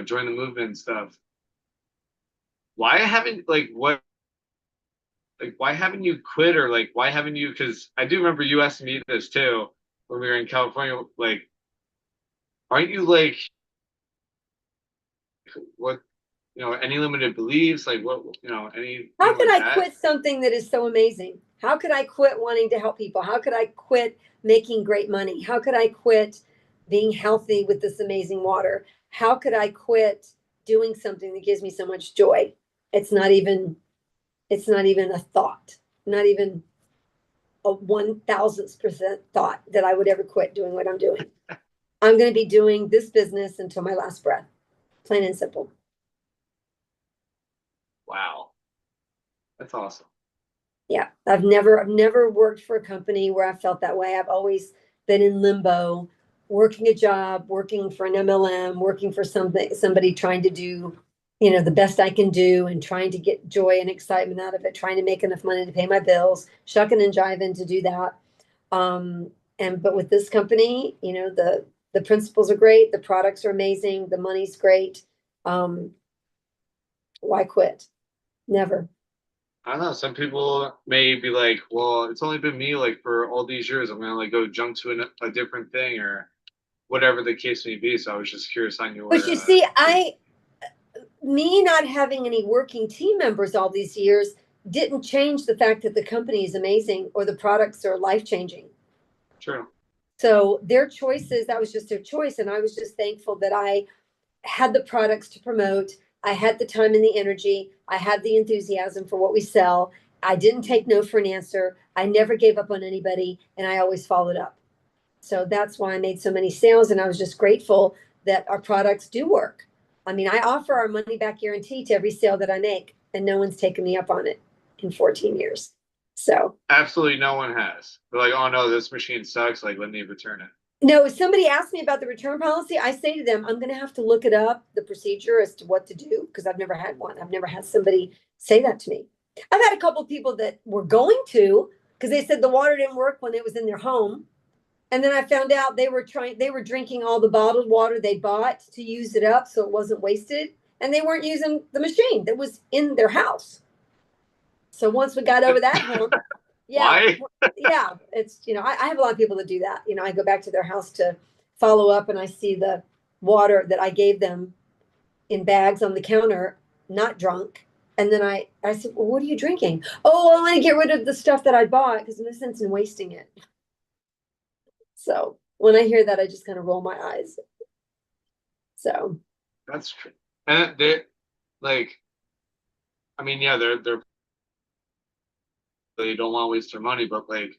join the movement and stuff. Why haven't why haven't you quit, or like why haven't you, because I do remember you asking me this too when we were in California, like aren't you like what any limited beliefs, like what any how could like I quit something that is so amazing? How could I quit wanting to help people? How could I quit making great money? How could I quit being healthy with this amazing water? How could I quit doing something that gives me so much joy? It's not even a thought, not even a 1000% thought that I would ever quit doing what I'm doing. I'm going to be doing this business until my last breath, plain and simple. Wow, that's awesome. Yeah, I've never worked for a company where I felt that way. I've always been in limbo, working a job, working for an MLM, working for somebody trying to do, the best I can do and trying to get joy and excitement out of it, trying to make enough money to pay my bills, shucking and jiving to do that. But with this company, the principles are great, the products are amazing, the money's great. Why quit? Never. I don't know. Some people may be like, well, it's only been me like for all these years. I'm gonna like go jump to a different thing or whatever the case may be. So I was just curious on your. But you see, me not having any working team members all these years didn't change the fact that the company is amazing or the products are life changing. True. So their choices, that was just their choice. And I was just thankful that I had the products to promote. I had the time and the energy. I had the enthusiasm for what we sell. I didn't take no for an answer. I never gave up on anybody, and I always followed up. So that's why I made so many sales, and I was just grateful that our products do work. I mean, I offer our money back guarantee to every sale that I make, and no one's taken me up on it in 14 years. So absolutely no one has. They're like, oh no, this machine sucks. Like, let me return it. no, if somebody asks me about the return policy, I say to them, I'm going to have to look it up, the procedure as to what to do, because I've never had one. I've never had somebody say that to me. I've had a couple of people that were going to, because they said the water didn't work when it was in their home. And then I found out they were drinking all the bottled water they bought to use it up so it wasn't wasted. And they weren't using the machine that was in their house. So once we got over that hump, yeah, yeah, it's, I have a lot of people that do that. I go back to their house to follow up and I see the water that I gave them in bags on the counter, not drunk. And then I said, well, what are you drinking? Oh, I want to get rid of the stuff that I bought because there's no sense in wasting it. So when I hear that, I just kind of roll my eyes. So that's true. And they like, I mean, yeah, they don't want to waste their money, but like,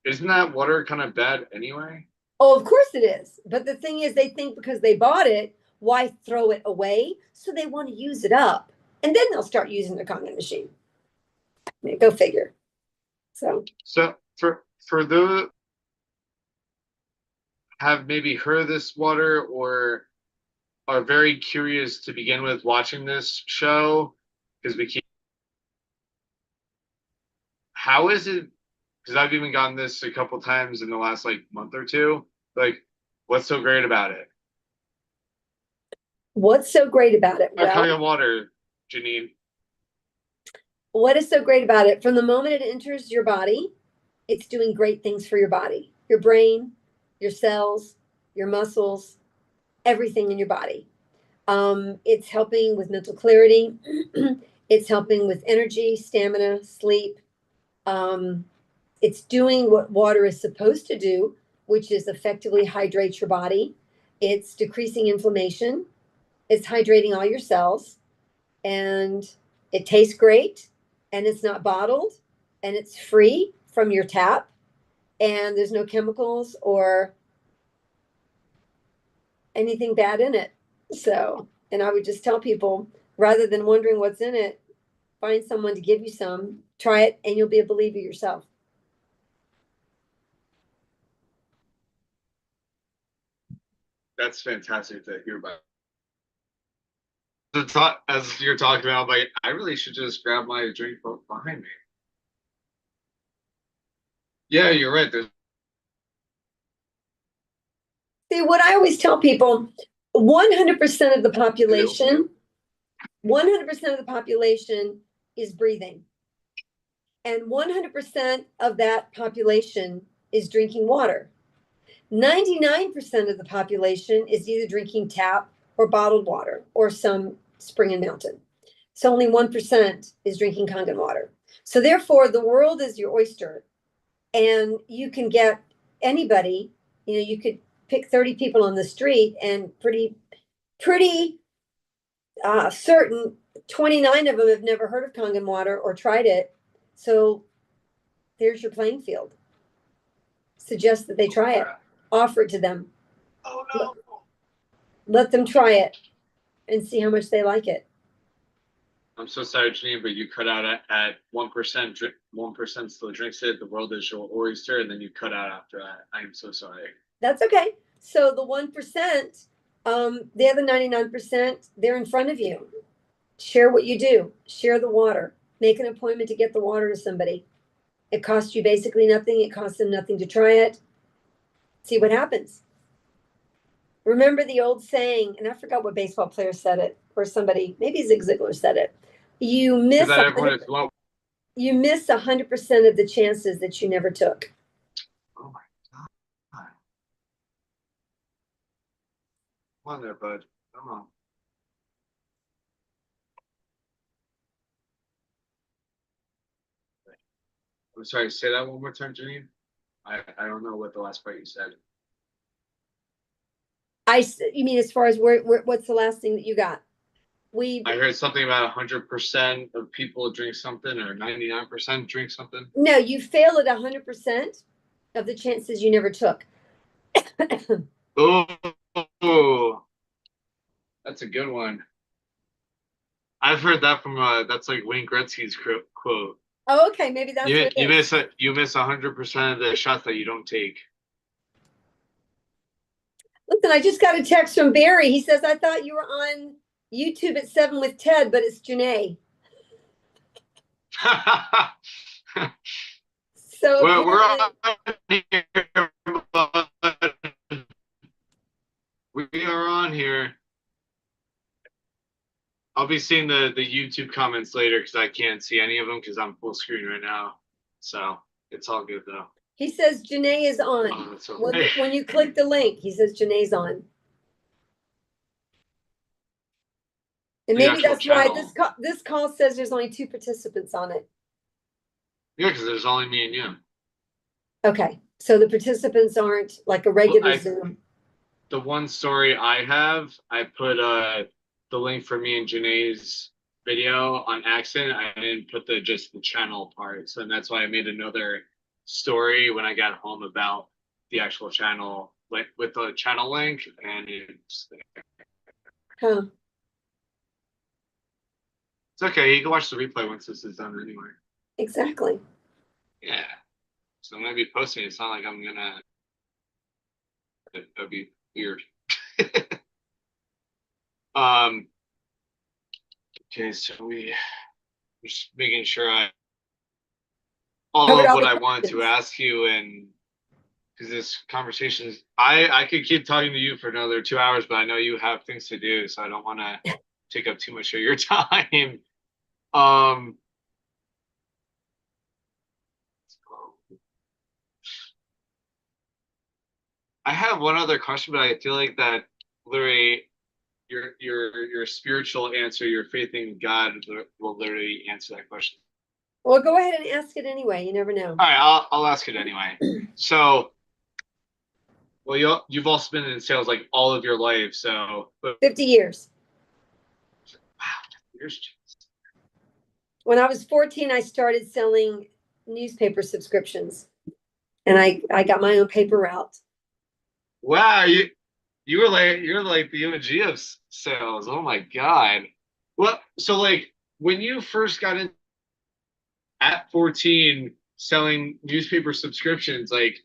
isn't that water kind of bad anyway? Oh, of course it is. But the thing is, they think because they bought it, why throw it away? So they want to use it up. And then they'll start using the Kangen machine. I mean, go figure. So for those have maybe heard of this water or are very curious to begin with watching this show, because we keep, how is it, because I've even gotten this a couple times in the last like month or two, like what's so great about it? What's so great about it? Well, Kangen water, Janine. What is so great about it? From the moment it enters your body, it's doing great things for your body, your brain, your cells, your muscles, everything in your body. It's helping with mental clarity. It's helping with energy, stamina, sleep. It's doing what water is supposed to do, which is effectively hydrate your body. It's decreasing inflammation. It's hydrating all your cells. And it tastes great. And it's not bottled. And it's free from your tap. And there's no chemicals or anything bad in it. So, and I would just tell people, rather than wondering what's in it, find someone to give you some, try it, and you'll be a believer yourself. That's fantastic to hear about. As you're talking about, I'm like, I really should just grab my drink behind me. Yeah, you're right. See, what I always tell people, 100% of the population, 100% of the population is breathing. And 100% of that population is drinking water. 99% of the population is either drinking tap or bottled water or some spring and mountain. So only 1% is drinking Kangen water. So therefore, the world is your oyster. And you can get anybody, you could pick 30 people on the street and pretty certain 29 of them have never heard of Kangen water or tried it. So there's your playing field. Suggest that they try it. Offer it to them. Oh no. Let them try it and see how much they like it. I'm so sorry, Janine, but you cut out at 1%. 1% still drinks it. The world is your oyster, and then you cut out after that. I am so sorry. That's okay. So the 1%, the other 99%, they're in front of you. Share what you do. Share the water. Make an appointment to get the water to somebody. It costs you basically nothing. It costs them nothing to try it. See what happens. Remember the old saying, and I forgot what baseball player said it, or somebody, maybe Zig Ziglar said it. You miss That everyone is low. You miss 100% of the chances that you never took. Oh my God. Come on there, bud. Come on. I'm sorry, say that one more time, Janine. I don't know what the last part you said. You mean as far as what's the last thing that you got? I heard something about 100% of people drink something, or 99% drink something. No, you fail at 100% of the chances you never took. Oh, that's a good one. I've heard that from that's like Wayne Gretzky's quote. Oh, okay, maybe that's what it is. You miss 100% of the shots that you don't take. Listen, I just got a text from Barry. He says, I thought you were on YouTube at 7 with Ted, but it's Janae. So we're on here. We are on here. I'll be seeing the YouTube comments later because I can't see any of them because I'm full screen right now. So it's all good though. He says Janae is on. Oh, when you click the link, he says Janae's on. And maybe that's why this call says there's only 2 participants on it. Yeah, because there's only me and you. Okay, so the participants aren't like a regular Zoom. The one story I have, I put the link for me and Janae's video on accident. I didn't put just the channel part, so that's why I made another story when I got home about the actual channel, like with the channel link, and it's there. Huh. It's okay. You can watch the replay once this is done anyway. Exactly. Yeah. So I'm gonna be posting. It's not like I'm gonna. That'd be weird. Okay, so we're just making sure all of what I wanted to ask you, and because this conversation is, I could keep talking to you for another 2 hours, but I know you have things to do, so I don't want to take up too much of your time. I have one other question, but I feel like that literally your spiritual answer, your faith in God will literally answer that question. Well, go ahead and ask it anyway. You never know. All right, I'll ask it anyway. So, well, you've also been in sales like all of your life, so 50 years. Wow, 50 years. When I was 14, I started selling newspaper subscriptions, and I got my own paper route. Wow, you're like the OG of sales. Oh my God. Well, so like when you first got in at 14 selling newspaper subscriptions, like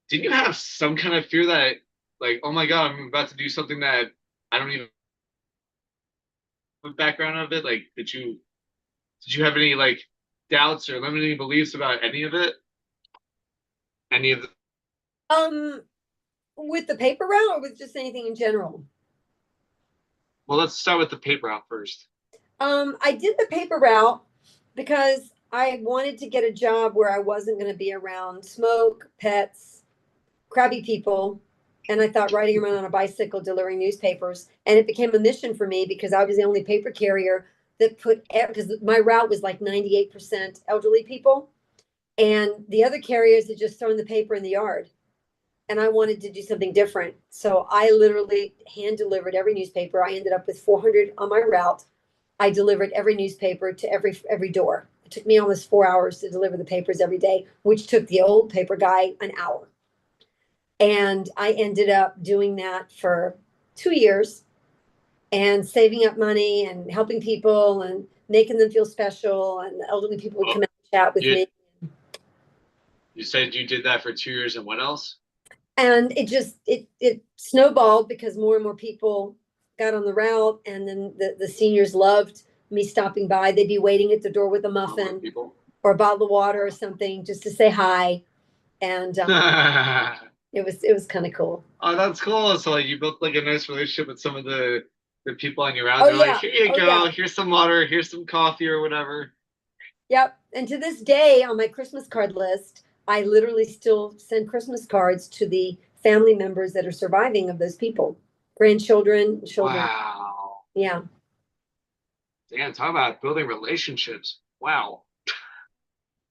did you have some kind of fear that like, oh my God, I'm about to do something that I don't even have a background of it? Like did you have any like doubts or limiting beliefs about any of it? Any of the with the paper route or with just anything in general? Well, let's start with the paper route first. I did the paper route because I wanted to get a job where I wasn't going to be around smoke, pets, crabby people. And I thought riding around on a bicycle delivering newspapers. And it became a mission for me because I was the only paper carrier that because my route was like 98% elderly people. And the other carriers had just thrown the paper in the yard. And I wanted to do something different. So I literally hand delivered every newspaper. I ended up with 400 on my route. I delivered every newspaper to every door. It took me almost 4 hours to deliver the papers every day, which took the old paper guy an hour. And I ended up doing that for 2 years and saving up money and helping people and making them feel special. And the elderly people would come out and chat with me. You said you did that for 2 years, and what else? And it snowballed because more and more people got on the route, and then the seniors loved me stopping by. They'd be waiting at the door with a muffin or a bottle of water or something just to say hi. And It was kind of cool. Oh, that's cool. So like you built like a nice relationship with some of the people on your round. Oh They're like, yeah. here you Oh yeah. go, here's some water, here's some coffee or whatever. Yep. And to this day, on my Christmas card list, I literally still send Christmas cards to the family members that are surviving of those people, grandchildren, children. Wow. Yeah. Damn, talk about building relationships. Wow.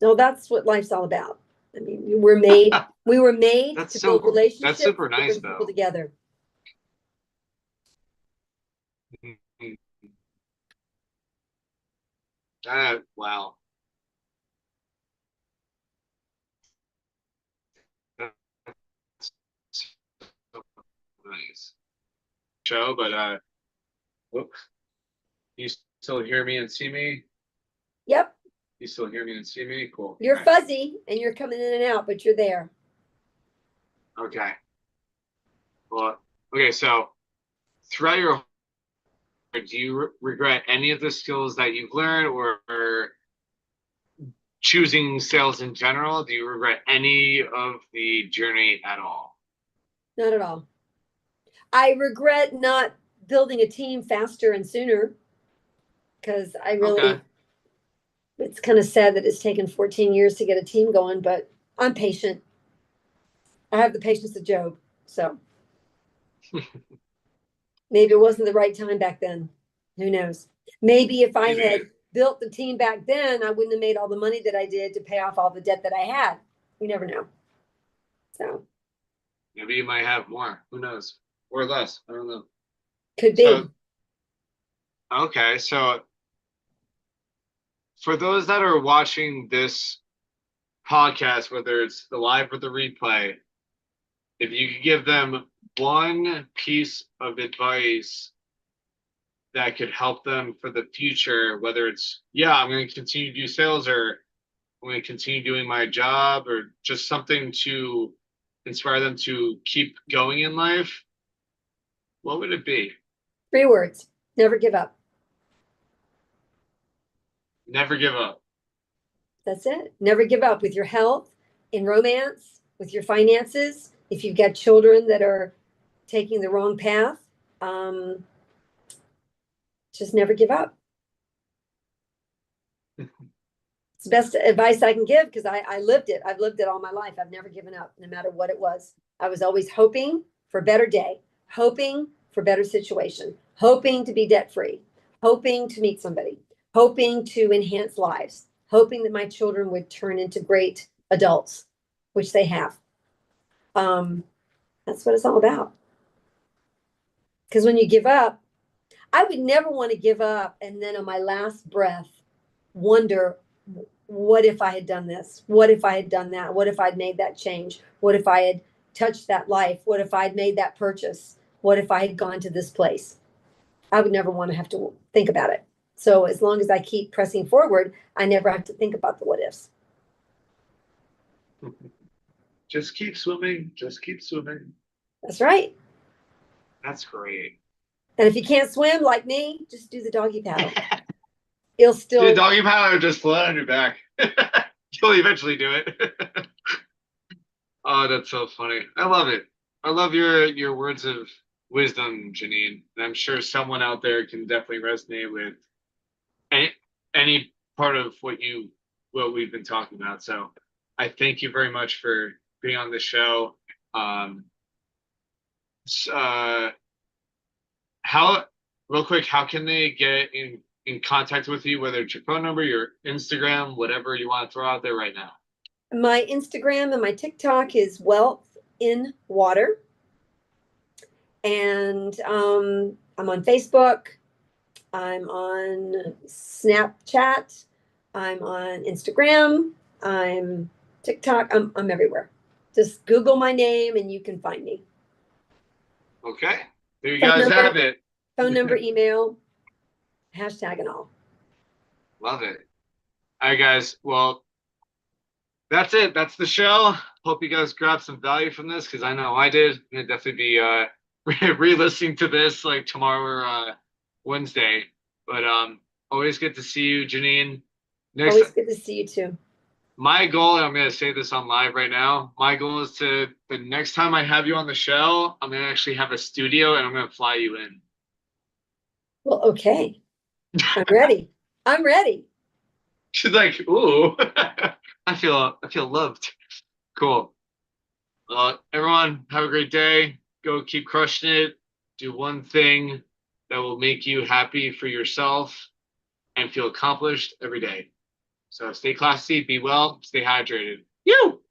No, that's what life's all about. I mean, we were made to build That's relationships super to nice bring people though. together. Mhm. Wow. That's so nice. Show, but whoop. You still hear me and see me? Yep. You still hear me and see me? Cool. You're Nice. fuzzy and you're coming in and out, but you're there. Okay. Well, okay, so throughout your do you regret any of the skills that you've learned or choosing sales in general? Do you regret any of the journey at all? Not at all. I regret not building a team faster and sooner because I Okay. really, it's kind of sad that it's taken 14 years to get a team going, but I'm patient. I have the patience of Job. So maybe it wasn't the right time back then. Who knows? Maybe if I Maybe. had built the team back then, I wouldn't have made all the money that I did to pay off all the debt that I had. You never know. So Maybe you might have more. Who knows? Or less. I don't know. could be. So, okay. So, for those that are watching this podcast, whether it's the live or the replay, if you could give them one piece of advice that could help them for the future, whether it's, yeah, I'm going to continue to do sales or I'm going to continue doing my job or just something to inspire them to keep going in life, what would it be? 3 words. Never give up. Never give up. That's it. Never give up with your health, in romance, with your finances. If you've got children that are taking the wrong path, um, just never give up. It's the best advice I can give because I lived it. I've lived it all my life. I've never given up, no matter what it was. I was always hoping for a better day, hoping for better situation, hoping to be debt free, hoping to meet somebody, hoping to enhance lives, hoping that my children would turn into great adults, which they have. Um, that's what it's all about. Because when you give up, I would never want to give up and then on my last breath wonder, what if I had done this? What if I had done that? What if I'd made that change? What if I had touched that life? What if I'd made that purchase? What if I had gone to this place? I would never want to have to think about it. So as long as I keep pressing forward, I never have to think about the what ifs. Just keep swimming. Just keep swimming. That's right. That's great. And if you can't swim like me, just do the doggy paddle. It'll Dude, still, doggy paddle or just float on your back. You'll eventually do it. Oh, that's so funny. I love it. I love your words of wisdom, Janine. And I'm sure someone out there can definitely resonate with any part of what we've been talking about. So I thank you very much for being on the show. Um, uh, how real quick, how can they get in contact with you, whether it's your phone number, your Instagram, whatever you want to throw out there right now? my Instagram and my TikTok is Wealth in Water. And I'm on Facebook. I'm on Snapchat. I'm on Instagram. I'm TikTok. I'm everywhere. Just Google my name and you can find me. Okay. There you Phone guys have number, it. phone number, email, hashtag and all. Love it. All right, guys. Well, that's it. That's the show. Hope you guys grabbed some value from this because I know I did. I'm gonna definitely be re-listening to this like tomorrow or Wednesday. But always good to see you, Janine. Next Always good to see you too. My goal, and I'm going to say this on live right now, my goal is to, the next time I have you on the show, I'm going to actually have a studio and I'm going to fly you in. Well, okay. I'm ready. I'm ready. She's like, ooh, I feel loved. Cool. Everyone, have a great day. Go keep crushing it. Do one thing that will make you happy for yourself and feel accomplished every day. So stay classy, be well, stay hydrated. You.